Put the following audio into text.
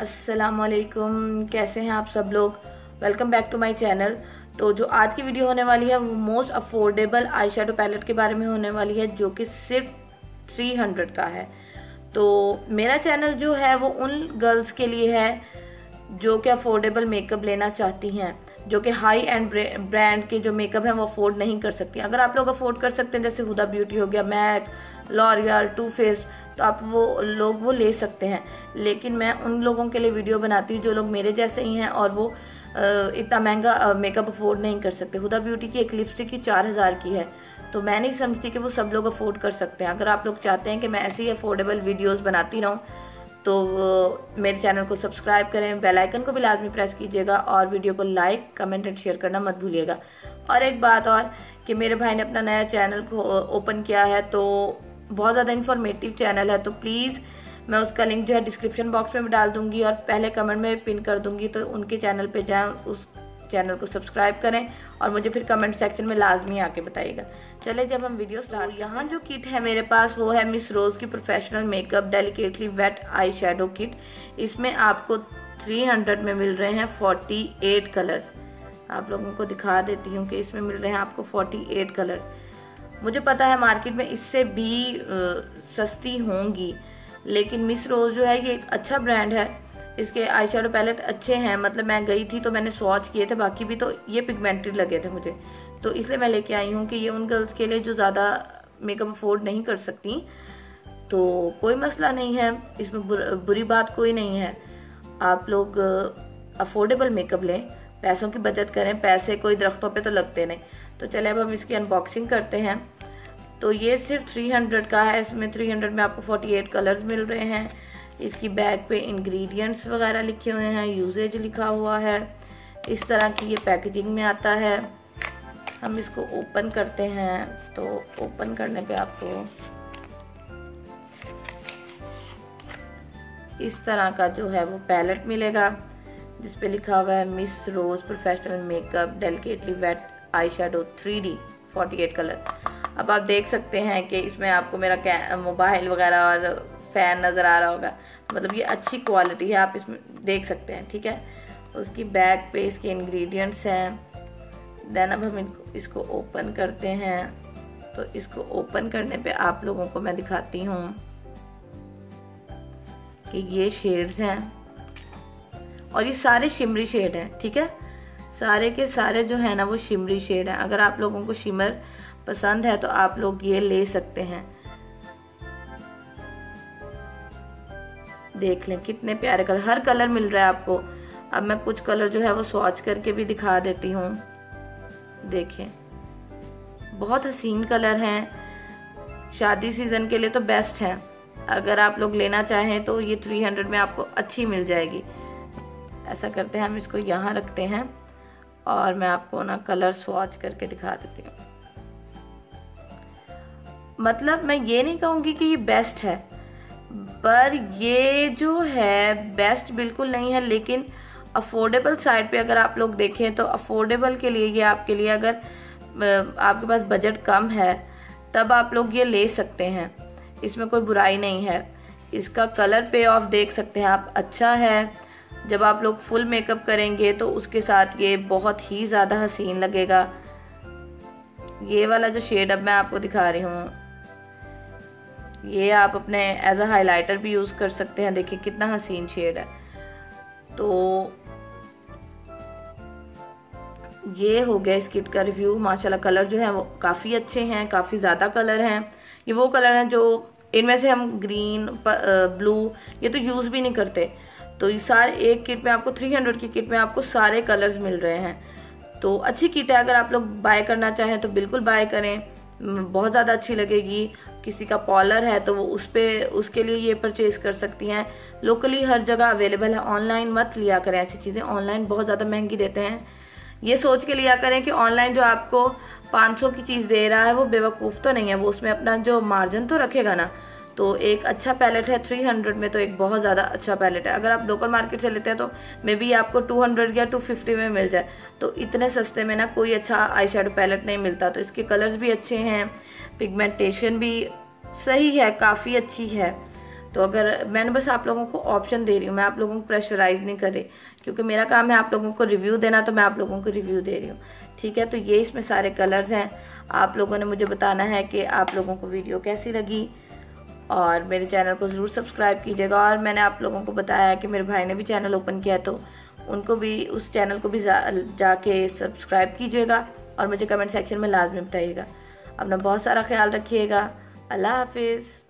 अस्सलामुअलैकुम, कैसे हैं आप सब लोग। Welcome back to my channel. तो जो आज की वीडियो होने वाली है वो most affordable eye shadow palette के बारे में होने वाली है, जो कि सिर्फ 300 का है। तो मेरा चैनल जो है वो उन गर्ल्स के लिए है जो कि अफोर्डेबल मेकअप लेना चाहती हैं, जो कि हाई एंड ब्रांड के जो मेकअप हैं वो अफोर्ड नहीं कर सकती। अगर आप लोग अफोर्ड कर सकते हैं, जैसे हुदा ब्यूटी हो गया, मैक, लॉरियल, टू फेस्ड, तो आप वो ले सकते हैं। लेकिन मैं उन लोगों के लिए वीडियो बनाती हूँ जो लोग मेरे जैसे ही हैं और वो इतना महंगा मेकअप अफोर्ड नहीं कर सकते। हुदा ब्यूटी की एक लिपस्टिक की 4000 की है, तो मैं नहीं समझती कि वो सब लोग अफोर्ड कर सकते हैं। अगर आप लोग चाहते हैं कि मैं ऐसी अफोर्डेबल वीडियोस बनाती रहूँ तो मेरे चैनल को सब्सक्राइब करें, बेल आइकन को भी लाजमी प्रेस कीजिएगा और वीडियो को लाइक, कमेंट एंड शेयर करना मत भूलिएगा। और एक बात और कि मेरे भाई ने अपना नया चैनल को ओपन किया है, तो बहुत ज़्यादा इन्फॉर्मेटिव चैनल है, तो प्लीज़ मैं उसका लिंक जो है डिस्क्रिप्शन बॉक्स में भी डाल दूंगी और पहले कमेंट में पिन कर दूंगी। तो उनके चैनल पे जाएं, उस चैनल को सब्सक्राइब करें और मुझे फिर कमेंट सेक्शन में लाजमी आके बताइएगा। चले जब हम वीडियो स्टार्ट। यहाँ जो किट है मेरे पास वो है मिस रोज की professional makeup delicately wet eye shadow kit. इसमें आपको 300 में मिल रहे हैं 48 कलर्स। आप लोगों को दिखा देती हूँ कि इसमें मिल रहे हैं आपको 48 कलर्स। मुझे पता है मार्केट में इससे भी सस्ती होंगी, लेकिन मिस रोज जो है ये एक अच्छा ब्रांड है। इसके आई शेडो पैलेट अच्छे हैं, मतलब मैं गई थी तो मैंने स्वॉच किए थे, बाकी भी तो ये पिगमेंटेड लगे थे मुझे, तो इसलिए मैं लेके आई हूँ कि ये उन गर्ल्स के लिए जो ज़्यादा मेकअप अफोर्ड नहीं कर सकती, तो कोई मसला नहीं है, इसमें बुरी बात कोई नहीं है। आप लोग अफोर्डेबल मेकअप लें, पैसों की बचत करें, पैसे कोई दरख्तों पे तो लगते नहीं। तो चले अब हम इसकी अनबॉक्सिंग करते हैं। तो ये सिर्फ 300 का है। इसमें 300 में आपको 48 कलर्स मिल रहे हैं। इसकी बैग पे इंग्रेडिएंट्स वगैरह लिखे हुए हैं, यूजेज लिखा हुआ है। इस तरह की ये पैकेजिंग में आता है। हम इसको ओपन करते हैं, तो ओपन करने पे आपको इस तरह का जो है वो पैलेट मिलेगा, जिस पे लिखा हुआ है Miss Rose professional makeup delicately wet eye shadow 3D 48 colour. अब आप देख सकते हैं कि इसमें आपको मेरा मोबाइल वगैरह और फैन नज़र आ रहा होगा, मतलब ये अच्छी क्वालिटी है, आप इसमें देख सकते हैं, ठीक है। उसकी बैग पे इसके इंग्रेडिएंट्स हैं। देन अब हम इसको ओपन करते हैं। तो इसको ओपन करने पे आप लोगों को मैं दिखाती हूँ कि ये शेड्स हैं और ये सारे शिमरी शेड हैं, ठीक है। सारे के सारे जो है ना वो शिमरी शेड हैं। अगर आप लोगों को शिमर पसंद है तो आप लोग ये ले सकते हैं। देख लें कितने प्यारे कलर, हर कलर मिल रहा है आपको। अब मैं कुछ कलर जो है वो स्वॉच करके भी दिखा देती हूँ। देखें, बहुत हसीन कलर हैं, शादी सीजन के लिए तो बेस्ट है। अगर आप लोग लेना चाहें तो ये 300 में आपको अच्छी मिल जाएगी। ऐसा करते हैं, हम इसको यहाँ रखते हैं और मैं आपको ना कलर स्वॉच करके दिखा देती हूँ। मतलब मैं ये नहीं कहूँगी कि ये बेस्ट है, पर ये जो है बेस्ट बिल्कुल नहीं है, लेकिन अफोर्डेबल साइड पे अगर आप लोग देखें तो अफोर्डेबल के लिए ये आपके लिए, अगर आपके पास बजट कम है तब आप लोग ये ले सकते हैं। इसमें कोई बुराई नहीं है। इसका कलर पे ऑफ देख सकते हैं आप, अच्छा है। जब आप लोग फुल मेकअप करेंगे तो उसके साथ ये बहुत ही ज़्यादा हसीन लगेगा। ये वाला जो शेड अब मैं आपको दिखा रही हूँ, ये आप अपने एज अ हाइलाइटर भी यूज़ कर सकते हैं। देखिए कितना हसीन शेड है। तो ये हो गया इस किट का रिव्यू। माशाल्लाह कलर जो है वो काफ़ी अच्छे हैं, काफ़ी ज़्यादा कलर हैं। ये वो कलर हैं जो इनमें से हम ग्रीन, ब्लू ये तो यूज़ भी नहीं करते। तो ये सारे एक किट में आपको 300 की किट में आपको सारे कलर्स मिल रहे हैं। तो अच्छी किट है, अगर आप लोग बाय करना चाहें तो बिल्कुल बाय करें, बहुत ज़्यादा अच्छी लगेगी। किसी का पॉलर है तो वो उसके लिए ये परचेज कर सकती हैं। लोकली हर जगह अवेलेबल है। ऑनलाइन मत लिया करें ऐसी चीज़ें, ऑनलाइन बहुत ज़्यादा महंगी देते हैं। ये सोच के लिया करें कि ऑनलाइन जो आपको 500 की चीज़ दे रहा है वो बेवकूफ़ तो नहीं है, वो उसमें अपना जो मार्जिन तो रखेगा ना। तो एक अच्छा पैलेट है 300 में, तो एक बहुत ज़्यादा अच्छा पैलेट है। अगर आप लोकल मार्केट से लेते हैं तो मे बी आपको 200 या 250 में मिल जाए। तो इतने सस्ते में ना कोई अच्छा आई शेडो पैलेट नहीं मिलता। तो इसके कलर्स भी अच्छे हैं, पिगमेंटेशन भी सही है, काफ़ी अच्छी है। तो अगर मैंने बस आप लोगों को ऑप्शन दे रही हूँ, मैं आप लोगों को प्रेशराइज नहीं कर रही, क्योंकि मेरा काम है आप लोगों को रिव्यू देना, तो मैं आप लोगों को रिव्यू दे रही हूँ। ठीक है, तो ये इसमें सारे कलर्स हैं। आप लोगों ने मुझे बताना है कि आप लोगों को वीडियो कैसी लगी, और मेरे चैनल को ज़रूर सब्सक्राइब कीजिएगा। और मैंने आप लोगों को बताया है कि मेरे भाई ने भी चैनल ओपन किया है, तो उनको भी, उस चैनल को भी जाके सब्सक्राइब कीजिएगा और मुझे कमेंट सेक्शन में लाजमी बताइएगा। अपना बहुत सारा ख्याल रखिएगा। अल्लाह हाफिज़।